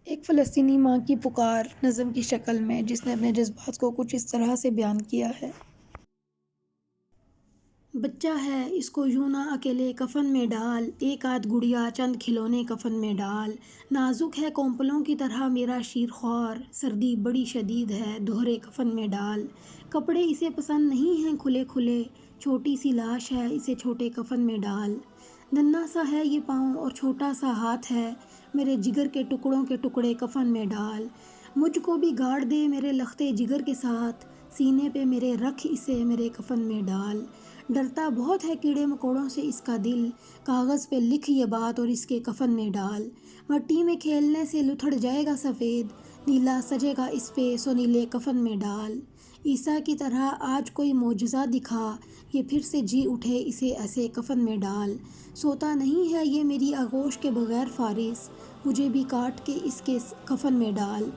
ایک فلسطینی ماں کی پکار نظم کی شکل میں، جس نے اپنے جذبات کو کچھ اس طرح سے بیان کیا ہے۔ بچہ ہے اس کو یوں نہ اکیلے کفن میں ڈال، ایک آدھ گڑیا چند کھلونے کفن میں ڈال، نازک ہے کونپلوں کی طرح میرا شیر خوار، سردی بڑی شدید ہے دوہرے کفن میں ڈال، کپڑے اسے پسند نہیں ہیں کھلے کھلے، چھوٹی سی لاش ہے اسے چھوٹے کفن میں ڈال، ننھا سا ہے یہ پاؤں اور چھوٹا سا ہاتھ ہے، میرے جگر کے ٹکڑوں کے ٹکڑے کفن میں ڈال، مجھ کو بھی گاڑ دے میرے لختے جگر کے ساتھ، سینے پہ میرے رکھ اسے میرے کفن میں ڈال، ڈرتا بہت ہے کیڑے مکوڑوں سے اس کا دل، کاغذ پہ لکھ یہ بات اور اس کے کفن میں ڈال، مٹی میں کھیلنے سے لتھڑ جائے گا سفید، نیلا سجے گا اس پہ سو نیلے کفن میں ڈال، عیسیٰ کی طرح آج کوئی معجزہ دکھا، یہ پھر سے جی اٹھے اسے ایسے کفن میں ڈال، سوتا نہیں ہے یہ میری آغوش کے بغیر فارس، مجھے بھی کاٹ کے اس کے کفن میں ڈال،